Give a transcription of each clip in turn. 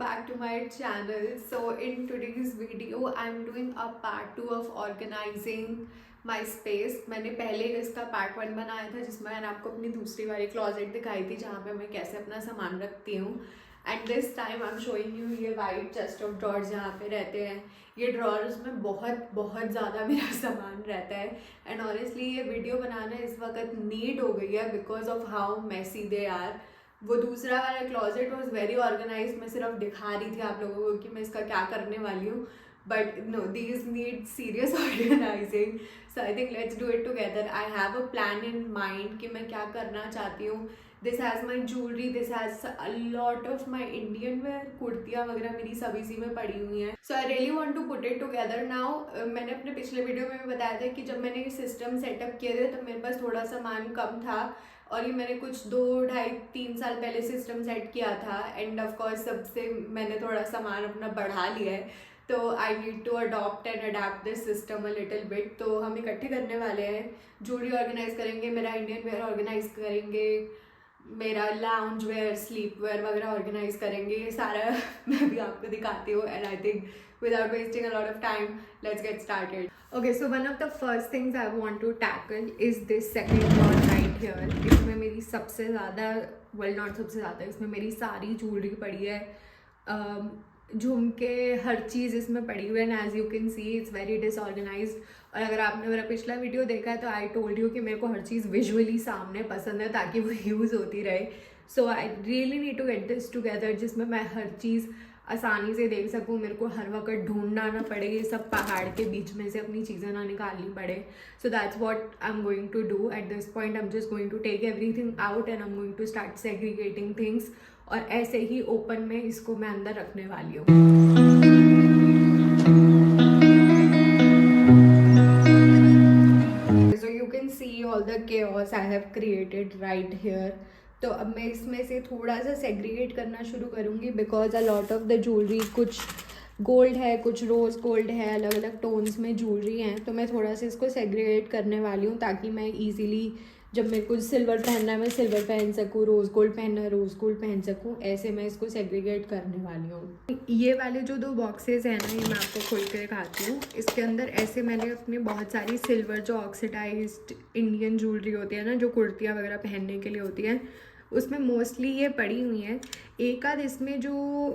back to my channel. So in today's video I'm doing a part 2 of organizing my space. मैंने पहले इसका part 1 बनाया था जिसमें मैंने आपको अपनी दूसरी वाली क्लॉजेट दिखाई थी जहाँ पे मैं कैसे अपना सामान रखती हूँ. And this time I am showing you ये वाइट चेस्ट ऑफ ड्रॉर्स जहाँ पे रहते हैं. ये ड्रॉर्स में बहुत बहुत ज़्यादा मेरा सामान रहता है. एंड ऑनेस्टली ये वीडियो बनाना इस वक्त नीड हो गई है because of how messy they are. वो दूसरा वाला क्लॉजेट वॉज वेरी ऑर्गेनाइज. मैं सिर्फ दिखा रही थी आप लोगों को कि मैं इसका क्या करने वाली हूँ. But no, these need serious organizing. So I think let's do it together. I have a plan in mind कि मैं क्या करना चाहती हूँ. This has my jewellery, this has a lot of my Indian wear. कुर्तियाँ वगैरह मेरी सब इसी में पड़ी हुई हैं. So I really want to put it together now. मैंने अपने पिछले वीडियो में भी बताया था कि जब मैंने ये सिस्टम सेटअप किए थे तब मेरे पास थोड़ा सामान कम था और ये मैंने कुछ 2-2.5-3 साल पहले सिस्टम सेट किया था. एंड ऑफकोर्स सबसे मैंने थोड़ा सामान अपना बढ़ा लिया है. तो I need to adopt and adapt this system a little bit. तो हम इकट्ठे करने वाले हैं. ज्वेलरी ऑर्गेनाइज करेंगे, मेरा इंडियन वेयर ऑर्गेनाइज करेंगे, मेरा लाउंज वेयर, स्लीप वेयर वगैरह ऑर्गेनाइज करेंगे. ये सारा मैं भी आपको दिखाती हूँ. And I think without wasting a lot of time, let's get started. Okay, so one of the first things I want to tackle is this second drawer right here. इसमें मेरी सबसे ज़्यादा, well not सबसे ज़्यादा, इसमें मेरी सारी jewellery पड़ी है. झुमके, हर चीज़ इसमें पड़ी हुई है. And as you can see it's very disorganised. और अगर आपने मेरा पिछला वीडियो देखा है तो आई टोल्ड यू कि मेरे को हर चीज़ विजुअली सामने पसंद है ताकि वो यूज़ होती रहे. So I really need to get this together जिसमें मैं हर चीज़ आसानी से देख सकूँ. मेरे को हर वक्त ढूंढना ना पड़े, ये सब पहाड़ के बीच में से अपनी चीज़ें ना निकालनी पड़े. So that's what I am going to do at this point. I am just going to take everything out and I am going to start segregating things. और ऐसे ही ओपन में इसको मैं अंदर रखने वाली हूँ. So you can see all the chaos I have created right here. तो अब मैं इसमें से थोड़ा सा सेग्रीगेट करना शुरू करूँगी because a lot of the jewellery, कुछ गोल्ड है, कुछ रोज़ गोल्ड है, अलग अलग टोन्स में ज्वेलरी हैं. तो मैं थोड़ा सा इसको सेग्रीगेट करने वाली हूँ ताकि मैं इजीली जब मेरे को सिल्वर पहनना है मैं सिल्वर पहन सकूँ, रोज़ गोल्ड पहनना है रोज़ गोल्ड पहन सकूँ. ऐसे मैं इसको सेग्रीगेट करने वाली हूँ. ये वाले जो 2 बॉक्सेस हैं ना, ये मैं आपको खोल के दिखाती हूँ. इसके अंदर ऐसे मैंने अपनी बहुत सारी सिल्वर जो ऑक्सीडाइज्ड इंडियन ज्वेलरी होती है ना, जो कुर्तियाँ वगैरह पहनने के लिए होती है, उसमें मोस्टली ये पड़ी हुई हैं. एक आध इसमें जो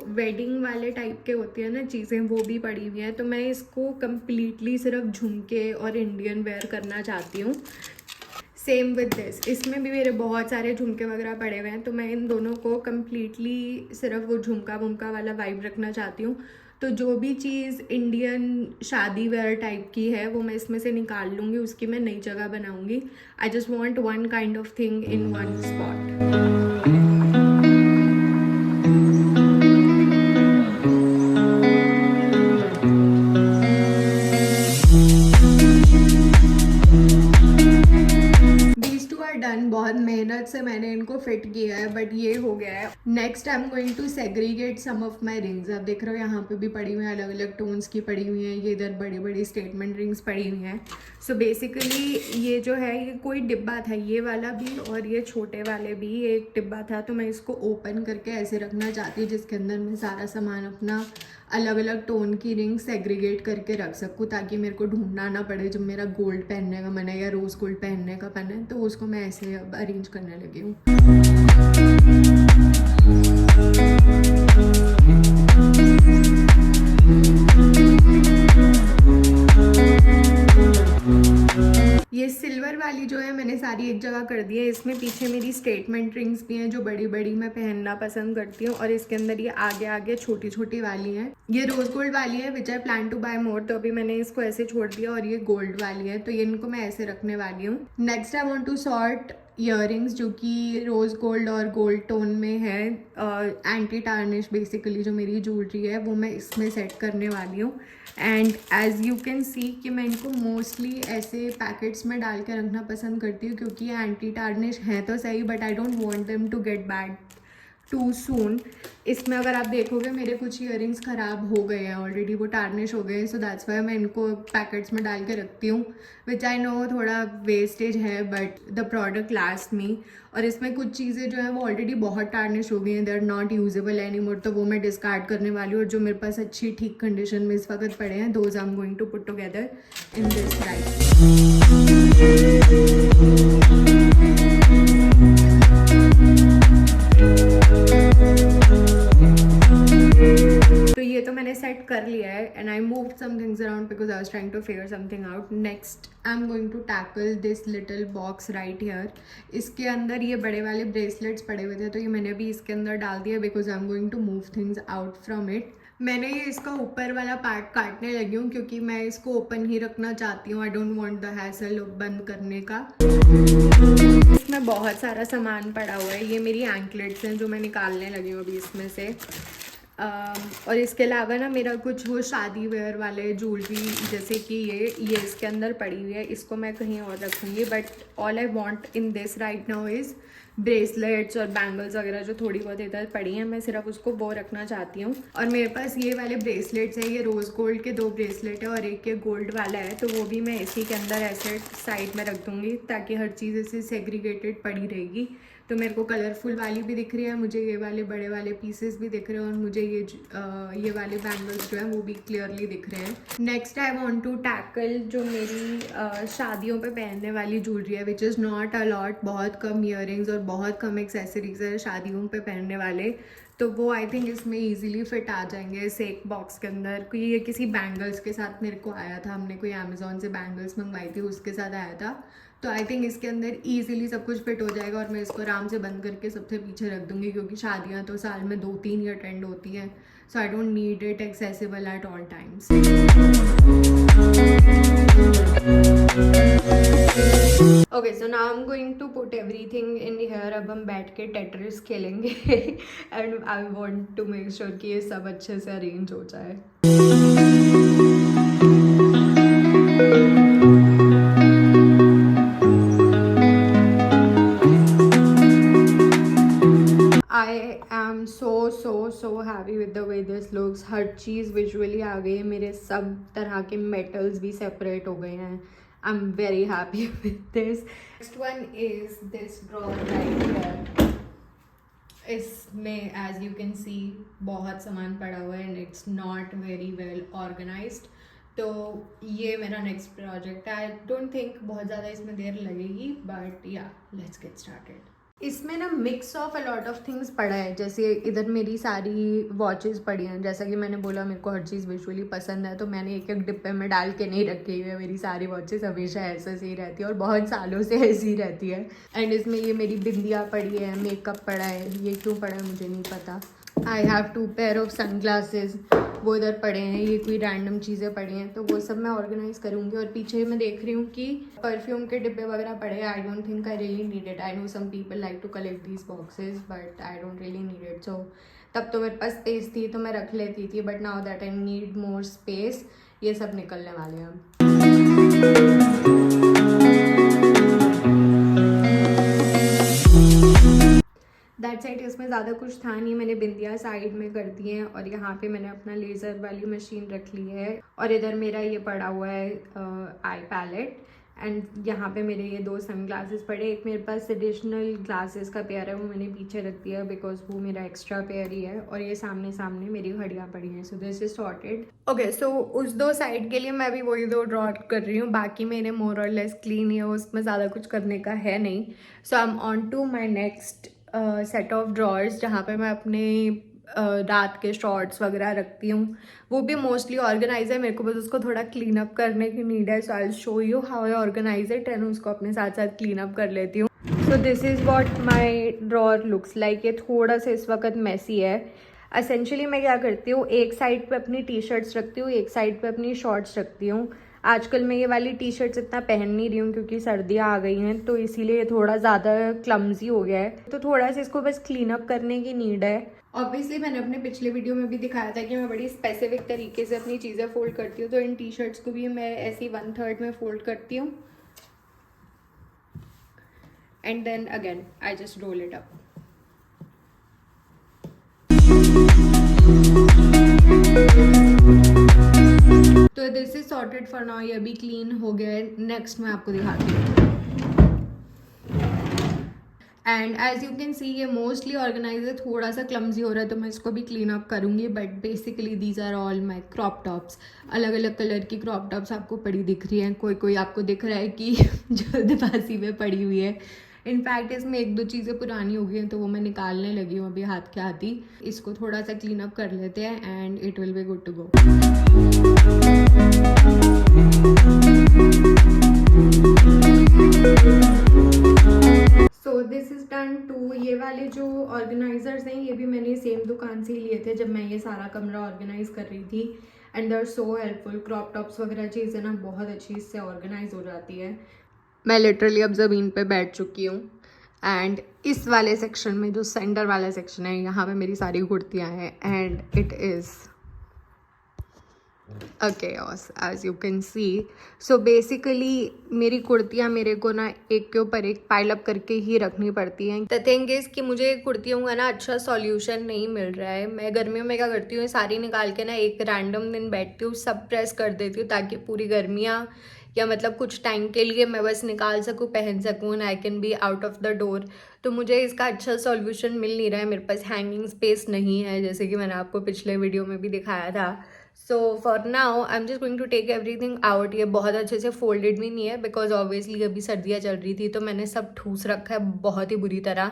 वेडिंग वाले टाइप के होती है ना चीज़ें, वो भी पड़ी हुई हैं. तो मैं इसको कम्प्लीटली सिर्फ झुमके और इंडियन वेयर करना चाहती हूँ. सेम विद दिस, इसमें भी मेरे बहुत सारे झुमके वगैरह पड़े हुए हैं. तो मैं इन दोनों को कम्प्लीटली सिर्फ वो झुमका वुमका वाला वाइब रखना चाहती हूँ. तो जो भी चीज़ इंडियन शादी वेयर टाइप की है वो मैं इसमें से निकाल लूँगी, उसकी मैं नई जगह बनाऊँगी. आई just want one kind of thing in one spot. बहुत मेहनत से मैंने इनको फिट किया है बट ये हो गया है. Next I am going to segregate some of my rings. आप देख रहे हो यहाँ पे भी पड़ी हुई हैं, अलग अलग टोन्स की पड़ी हुई हैं. ये इधर बड़ी बड़ी स्टेटमेंट रिंग्स पड़ी हुई हैं. सो बेसिकली ये जो है, ये कोई डिब्बा था, ये वाला भी और ये छोटे वाले भी, ये एक डिब्बा था. तो मैं इसको ओपन करके ऐसे रखना चाहती हूँ जिसके अंदर मैं सारा सामान अपना अलग अलग टोन की रिंग सेग्रीगेट करके रख सकूँ ताकि मेरे को ढूंढना ना पड़े. जब मेरा गोल्ड पहनने का मन है या रोज़ गोल्ड पहनने का मन है तो उसको मैं ऐसे अब अरेंज करने लगी हूँ. ये सिल्वर वाली जो है मैंने सारी एक जगह कर दी है. इसमें पीछे मेरी स्टेटमेंट रिंग्स भी हैं जो बड़ी बड़ी मैं पहनना पसंद करती हूँ. और इसके अंदर ये आगे आगे छोटी छोटी वाली हैं. ये रोज़ गोल्ड वाली है विच आई प्लान टू बाय मोर. तो अभी मैंने इसको ऐसे छोड़ दिया. और ये गोल्ड वाली है तो ये इनको मैं ऐसे रखने वाली हूँ. Next I want to sort earrings जो कि रोज़ गोल्ड और गोल्ड टोन में है. एंटी टार्निश बेसिकली जो मेरी ज्वेलरी है वो मैं इसमें सेट करने वाली हूँ. And as you can see कि मैं इनको मोस्टली ऐसे पैकेट्स में डाल के रखना पसंद करती हूँ क्योंकि ये एंटी टार्निश हैं तो सही but I don't want them to get bad too soon. इसमें अगर आप देखोगे मेरे कुछ ईयरिंग्स ख़राब हो गए हैं ऑलरेडी, वो टार्निश हो गए हैं, सो दैट्स वाई मैं इनको पैकेट्स में डाल के रखती हूँ, विच आई नो थोड़ा वेस्टेज है बट द प्रोडक्ट लास्ट मी। और इसमें कुछ चीज़ें जो हैं वो ऑलरेडी बहुत टार्निश हो गई हैं, they are not usable any more, तो वो मैं डिस्कार्ड करने वाली हूँ। और जो मेरे पास अच्छी ठीक कंडीशन में इस वक्त पड़े हैं, those I am going to put together in this right. तो ये तो मैंने सेट कर लिया है and I move some things around because I was trying to figure something out. Next I am going to tackle this little box right here. इसके अंदर ये बड़े वाले ब्रेसलेट्स पड़े हुए थे, तो ये मैंने अभी इसके अंदर डाल दिया because I am going to move things out from it. मैंने ये इसका ऊपर वाला पार्ट काटने लगी हूँ क्योंकि मैं इसको ओपन ही रखना चाहती हूँ। आई डोंट वांट द हैसल बंद करने का। इसमें बहुत सारा सामान पड़ा हुआ है। ये मेरी एंकलेट्स हैं जो मैं निकालने लगी हूँ अभी इसमें से। और इसके अलावा ना मेरा कुछ वो शादी वेयर वाले ज्वेलरी, जैसे कि ये इसके अंदर पड़ी हुई है, इसको मैं कहीं और रखूँगी। But all I want in this right now is bracelets और बैंगल्स वगैरह जो थोड़ी बहुत इधर पड़ी हैं, मैं सिर्फ उसको वो रखना चाहती हूँ। और मेरे पास ये वाले ब्रेसलेट्स हैं, ये रोज़ गोल्ड के 2 ब्रेसलेट है और एक ये गोल्ड वाला है, तो वो भी मैं इसी के अंदर ऐसे साइड में रख दूँगी ताकि हर चीज़ ऐसे सेग्रीगेटेड पड़ी रहेगी। तो मेरे को कलरफुल वाली भी दिख रही है, मुझे ये वाले बड़े वाले पीसेस भी दिख रहे हैं और मुझे ये वाले बैंगल्स जो हैं वो भी क्लियरली दिख रहे हैं। Next I want to tackle जो मेरी शादियों पे पहनने वाली ज्वेलरी है, which is not a lot, बहुत कम ईयरिंग्स और बहुत कम एक्सेसरीज है शादियों पे पहनने वाले, तो वो आई थिंक इसमें ईजिली फिट आ जाएंगे इस एक बॉक्स के अंदर। क्योंकि ये किसी बैंगल्स के साथ मेरे को आया था, हमने कोई अमेजोन से बैंगल्स मंगवाई थी, उसके साथ आया था, तो आई थिंक इसके अंदर ईजिली सब कुछ फिट हो जाएगा। और मैं इसको आराम से बंद करके सबसे पीछे रख दूँगी क्योंकि शादियाँ तो साल में 2-3 ही अटेंड होती हैं, so I don't need it accessible at all times. Okay, so now I am going to put everything in here. अब हम बैठ के टेट्रिस खेलेंगे and I want to make sure कि ये सब अच्छे से अरेंज हो जाए। So happy with the way this looks. हर चीज़ विजुअली आ गई है, मेरे सब तरह के मेटल्स भी सेपरेट हो गए हैं। I am very happy with this. Next one is this drawer right here. इसमें एज यू कैन सी बहुत सामान पड़ा हुआ है and it's not very well organised. तो ये मेरा नेक्स्ट प्रोजेक्ट है। आई डोंट थिंक बहुत ज़्यादा इसमें देर लगेगी, बट या लेट्स गेट स्टार्टेड। इसमें ना mix of a lot of things पड़ा है। जैसे इधर मेरी सारी वॉचेस पड़ी हैं, जैसा कि मैंने बोला मेरे को हर चीज़ विजुअली पसंद है, तो मैंने एक एक डिब्बे में डाल के नहीं रखी हुई है। मेरी सारी वॉचेस हमेशा ऐसे ही रहती है और बहुत सालों से ऐसी ही रहती है। एंड इसमें ये मेरी बिंदिया पड़ी है, मेकअप पड़ा है, ये क्यों पड़ा है मुझे नहीं पता। I have 2 pair of sunglasses, वो इधर पड़े हैं। ये कोई रैंडम चीज़ें पड़ी हैं, तो वो सब मैं ऑर्गेनाइज करूँगी। और पीछे मैं देख रही हूँ कि परफ्यूम के डिब्बे वगैरह पड़े हैं। I don't think I really need it. I know some people like to collect these boxes but I don't really need it. So तब तो मेरे पास स्पेस थी तो मैं रख लेती थी, but now that I need more space, ये सब निकलने वाले हैं अब। दैट साइड इसमें ज़्यादा कुछ था नहीं, मैंने बिंदिया साइड में कर दी हैं और यहाँ पे मैंने अपना लेज़र वाली मशीन रख ली है। और इधर मेरा ये पड़ा हुआ है आई पैलेट एंड यहाँ पे मेरे ये 2 सन ग्लासेस पड़े। एक मेरे पास एडिशनल ग्लासेस का पेयर है, वो मैंने पीछे रख दिया बिकॉज वो मेरा एक्स्ट्रा पेयर ही है। और ये सामने सामने मेरी घड़ियाँ पड़ी हैं, so this is sorted. Okay, so उस 2 साइड के लिए मैं भी वही 2 ड्रॉ कर रही हूँ। बाकी मेरे मोर और लेस क्लीन है, उसमें ज़्यादा कुछ करने का है नहीं। So I am on to my next set of drawers, जहाँ पे मैं अपने रात के शॉर्ट्स वगैरह रखती हूँ। वो भी मोस्टली ऑर्गेनाइज है, मेरे को बस उसको थोड़ा क्लीन अप करने की नीड है। So I will show you how I organize it and उसको अपने साथ साथ क्लीन अप कर लेती हूँ। So this is what my drawer looks like. ये थोड़ा सा इस वक्त मैसी है। एसेंशियली मैं क्या करती हूँ, एक साइड पे अपनी टी शर्ट्स रखती हूँ, एक साइड पे अपनी शॉर्ट्स रखती हूँ। आजकल मैं ये वाली टी शर्ट्स इतना पहन नहीं रही हूँ क्योंकि सर्दियाँ आ गई हैं, तो इसीलिए थोड़ा ज़्यादा क्लम्जी हो गया है, तो थोड़ा सा इसको बस क्लीन अप करने की नीड है। ऑब्वियसली मैंने अपने पिछले वीडियो में भी दिखाया था कि मैं बड़ी स्पेसिफिक तरीके से अपनी चीज़ें फोल्ड करती हूँ, तो इन टी शर्ट्स को भी मैं ऐसे 1/3 में फोल्ड करती हूँ and then again I just roll it up. तो this is sorted for now, ये अभी क्लीन हो गया है. नेक्स्ट मैं आपको दिखाती हूँ. And as you can see ये मोस्टली ऑर्गेनाइज है, थोड़ा सा क्लमजी हो रहा है तो मैं इसको भी क्लीन अप करूँगी. But basically these are all my crop tops. अलग अलग कलर की क्रॉप टॉप्स आपको पड़ी दिख रही हैं. कोई कोई आपको दिख रहा है कि जल्दबाजी में पड़ी हुई है. इनफैक्ट इसमें एक दो चीज़ें पुरानी हो गई हैं तो वो मैं निकालने लगी हूँ अभी हाथ के हाथ ही. इसको थोड़ा सा क्लीन अप कर लेते हैं and it will be good to go. So this is done too. ये वाले जो ऑर्गेनाइजर्स हैं ये भी मैंने सेम दुकान से ही लिए थे जब मैं ये सारा कमरा ऑर्गेनाइज कर रही थी. And they are so helpful. Crop tops वगैरह चीज़ें ना बहुत अच्छी इससे ऑर्गेनाइज हो जाती है. मैं लिटरली अब ज़मीन पे बैठ चुकी हूँ एंड इस वाले सेक्शन में जो सेंटर वाला सेक्शन है यहाँ पे मेरी सारी कुर्तियाँ हैं and it is a chaos as you can see. So basically मेरी कुर्तियाँ मेरे को ना एक के ऊपर एक पाइल अप करके ही रखनी पड़ती हैं. The thing is कि मुझे कुर्तियों का ना अच्छा सॉल्यूशन नहीं मिल रहा है. मैं गर्मियों में क्या करती हूँ, सारी निकाल के ना एक रैंडम दिन बैठती हूँ, सब प्रेस कर देती हूँ ताकि पूरी गर्मियाँ या मतलब कुछ टाइम के लिए मैं बस निकाल सकूँ, पहन सकूँ and I can be out of the door. तो मुझे इसका अच्छा सॉल्यूशन मिल नहीं रहा है. मेरे पास हैंगिंग स्पेस नहीं है जैसे कि मैंने आपको पिछले वीडियो में भी दिखाया था. So for now I am just going to take everything out. ये बहुत अच्छे से फोल्डेड भी नहीं है बिकॉज ऑब्वियसली अभी सर्दियाँ चल रही थी तो मैंने सब ठूस रखा है बहुत ही बुरी तरह.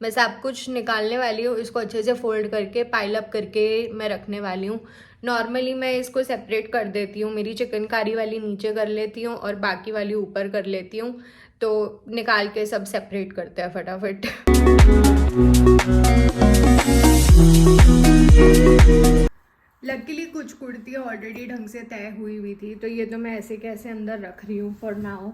मैं सब कुछ निकालने वाली हूँ, इसको अच्छे से फोल्ड करके पाइल अप करके मैं रखने वाली हूँ. नॉर्मली मैं इसको सेपरेट कर देती हूँ. मेरी चिकनकारी वाली नीचे कर लेती हूँ और बाकी वाली ऊपर कर लेती हूँ. तो निकाल के सब सेपरेट करते हैं फटाफट. लकीली कुछ कुर्तियाँ ऑलरेडी ढंग से तय हुई थी तो ये तो मैं ऐसे कैसे अंदर रख रही हूँ फॉर नाउ.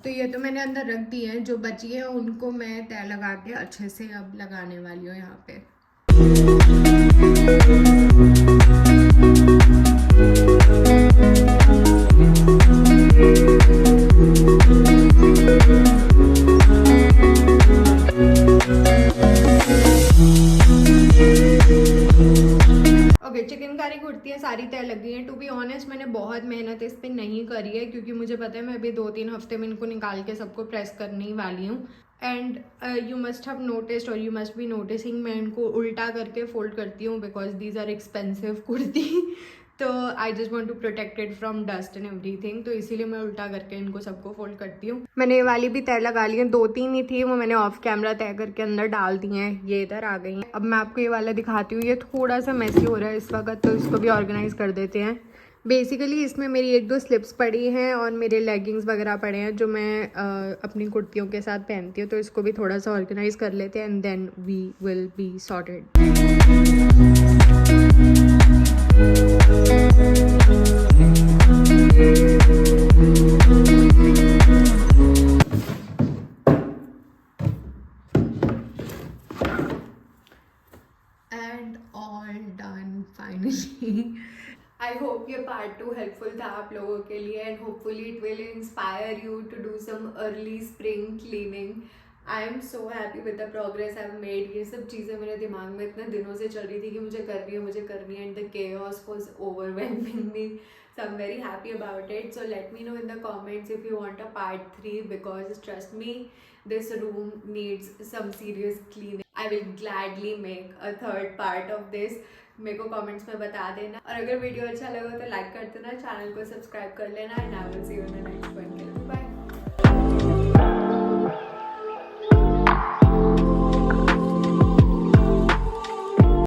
तो ये तो मैंने अंदर रख दी है. जो बची है उनको मैं तय लगा के अच्छे से अब लगाने वाली हूँ यहाँ पे. चिकनकारी कुर्तियाँ सारी तय लग गई हैं. टू बी ऑनेस्ट मैंने बहुत मेहनत इस पर नहीं करी है क्योंकि मुझे पता है मैं अभी 2-3 हफ्ते में इनको निकाल के सबको प्रेस करने ही वाली हूँ. And you must have noticed और यू मस्ट बी नोटिसिंग मैं इनको उल्टा करके फोल्ड करती हूँ because these are expensive kurti. तो I just want to protect it from dust and everything. तो इसीलिए मैं उल्टा करके इनको सबको फोल्ड करती हूँ. मैंने ये वाली भी तय लगा ली है. 2-3 ही थी वो मैंने ऑफ कैमरा तय करके अंदर डाल दी हैं. ये इधर आ गई हैं. अब मैं आपको ये वाला दिखाती हूँ. ये थोड़ा सा मैसी हो रहा है इस वक्त तो इसको भी ऑर्गेनाइज कर देते हैं. बेसिकली इसमें मेरी 1-2 स्लिप्स पड़ी हैं और मेरे लेगिंग्स वगैरह पड़े हैं जो मैं अपनी कुर्तियों के साथ पहनती हूँ. तो इसको भी थोड़ा सा ऑर्गेनाइज कर लेते हैं and then we will be sorted. And all done finally. I hope ये पार्ट 2 हेल्पफुल था आप लोगों के लिए and hopefully it will inspire you to do some early spring cleaning. I am so happy with the progress I have made. ये सब चीज़ें मेरे दिमाग में इतने दिनों से चल रही थी कि मुझे करनी है and the chaos was overwhelming me. So I'm very happy about it. So let me know in the comments if you want a part 3 because trust me, this room needs some serious cleaning. I will gladly make a 3rd part of this. मेरे को comments में बता देना और अगर video अच्छा लगा तो लाइक कर देना, चैनल को सब्सक्राइब कर लेना and I will see you in the next one.